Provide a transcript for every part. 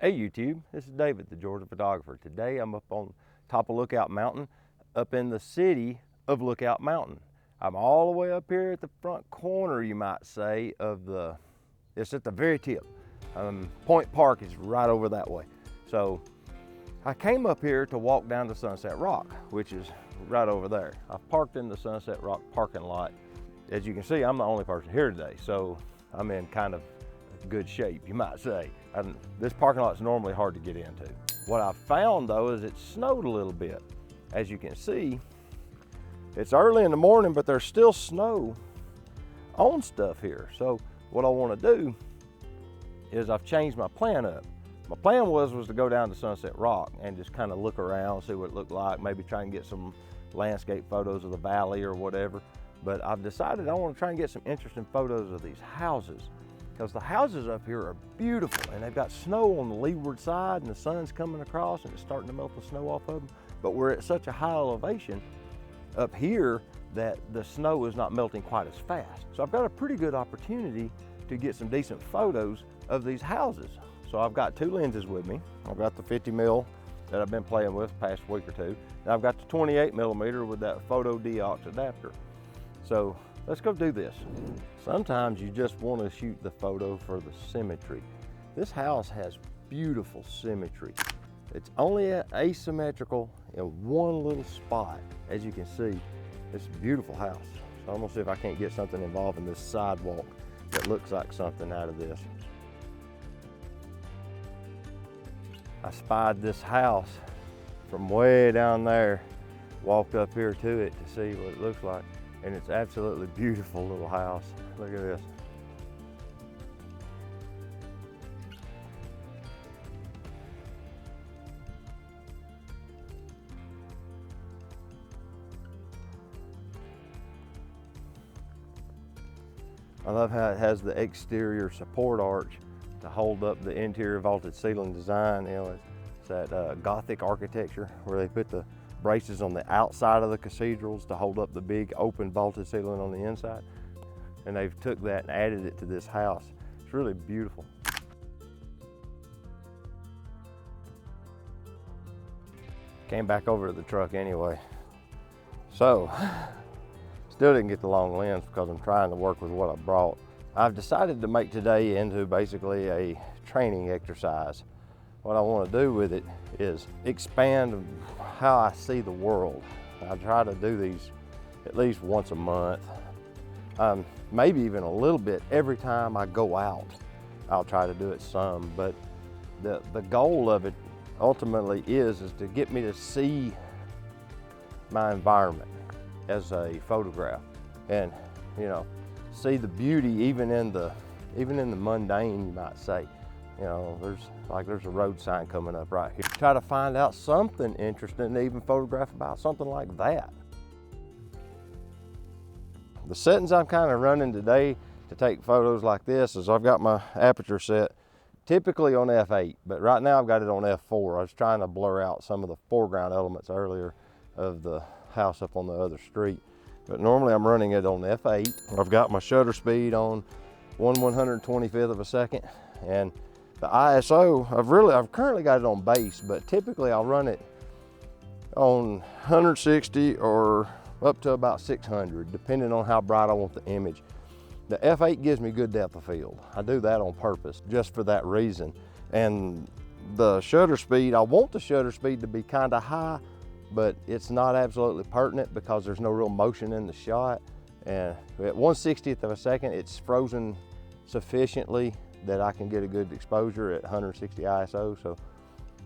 Hey YouTube, this is David, the Georgia photographer. Today I'm up on top of Lookout Mountain, up in the city of Lookout Mountain. I'm all the way up here at the front corner, you might say, it's at the very tip. Point Park is right over that way. So I came up here to walk down to Sunset Rock, which is right over there. I've parked in the Sunset Rock parking lot. As you can see, I'm the only person here today, so I'm in kind of good shape, you might say. This parking lot's normally hard to get into. What I found though is it snowed a little bit. As you can see, it's early in the morning, but there's still snow on stuff here. So what I want to do is I've changed my plan up. My plan was to go down to Sunset Rock and just kind of look around, see what it looked like, maybe try and get some landscape photos of the valley or whatever. But I've decided I want to try and get some interesting photos of these houses, because the houses up here are beautiful and they've got snow on the leeward side and the sun's coming across and it's starting to melt the snow off of them. But we're at such a high elevation up here that the snow is not melting quite as fast. So I've got a pretty good opportunity to get some decent photos of these houses. So I've got two lenses with me. I've got the 50mm that I've been playing with the past week or two. And I've got the 28mm with that photo deox adapter. So let's go do this. Sometimes you just want to shoot the photo for the symmetry. This house has beautiful symmetry. It's only asymmetrical in one little spot. As you can see, it's a beautiful house. So I'm gonna see if I can't get something involving this sidewalk that looks like something out of this. I spied this house from way down there, walked up here to it to see what it looks like. And it's absolutely beautiful little house. Look at this. I love how it has the exterior support arch to hold up the interior vaulted ceiling design. You know, it's that Gothic architecture where they put the braces on the outside of the cathedrals to hold up the big open vaulted ceiling on the inside. And they've took that and added it to this house. It's really beautiful. Came back over to the truck anyway. So, still didn't get the long lens because I'm trying to work with what I brought. I've decided to make today into basically a training exercise. What I want to do with it is expand how I see the world. I try to do these at least once a month, maybe even a little bit every time I go out. I'll try to do it some, but the goal of it ultimately is to get me to see my environment as a photograph, and you know, see the beauty even in the mundane, you might say. You know, there's a road sign coming up right here. Try to find out something interesting and even photograph about something like that. The settings I'm kind of running today to take photos like this is I've got my aperture set typically on f8, but right now I've got it on f4. I was trying to blur out some of the foreground elements earlier of the house up on the other street. But normally I'm running it on f8. I've got my shutter speed on 1/125th of a second, and the ISO, I've currently got it on base, but typically I'll run it on 160 or up to about 600, depending on how bright I want the image. The f8 gives me good depth of field. I do that on purpose, just for that reason. And the shutter speed, I want the shutter speed to be kind of high, but it's not absolutely pertinent because there's no real motion in the shot. And at 1/60th of a second, it's frozen sufficiently that I can get a good exposure at 160 ISO. So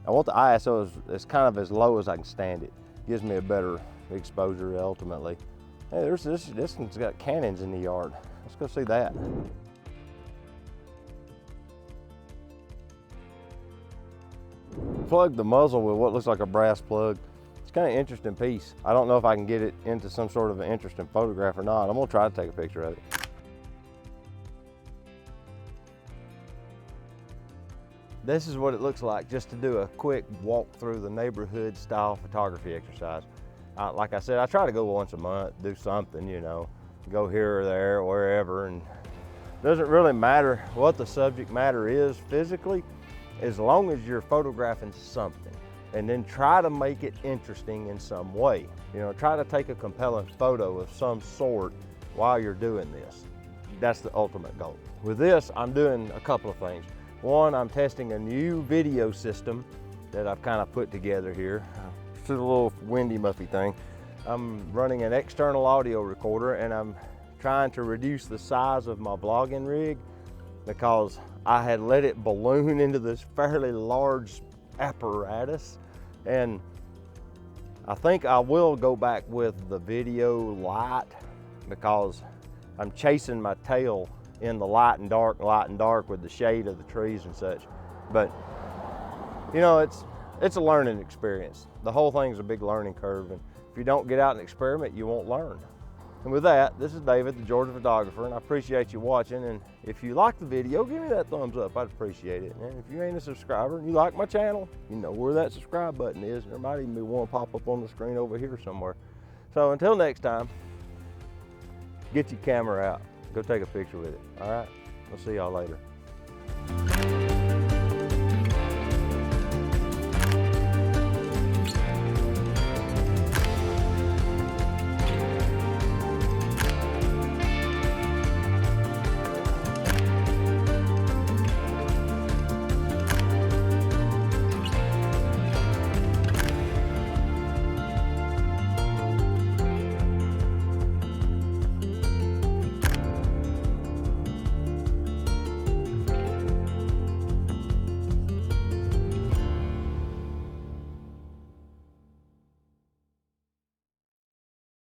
I want the ISO as kind of as low as I can stand it. Gives me a better exposure ultimately. Hey, this one's got cannons in the yard. Let's go see that. Plug the muzzle with what looks like a brass plug. It's kind of an interesting piece. I don't know if I can get it into some sort of an interesting photograph or not. I'm gonna try to take a picture of it. This is what it looks like just to do a quick walk through the neighborhood style photography exercise. Like I said, I try to go once a month, do something, you know, go here or there, wherever, and it doesn't really matter what the subject matter is physically. as long as you're photographing something, and then try to make it interesting in some way. You know, try to take a compelling photo of some sort while you're doing this. That's the ultimate goal. With this, I'm doing a couple of things. One, I'm testing a new video system that I've kind of put together here. It's a little windy muffy thing. I'm running an external audio recorder, and I'm trying to reduce the size of my vlogging rig because I had let it balloon into this fairly large apparatus, and I think I will go back with the video light because I'm chasing my tail in the light and dark with the shade of the trees and such. But you know, it's a learning experience. The whole thing's a big learning curve, and if you don't get out and experiment, you won't learn. And with that, this is David, the Georgia photographer, and I appreciate you watching. And if you like the video, give me that thumbs up. I'd appreciate it. And if you ain't a subscriber and you like my channel, you know where that subscribe button is. There might even be one pop up on the screen over here somewhere. So until next time, get your camera out. Go take a picture with it. All right? We'll see y'all later.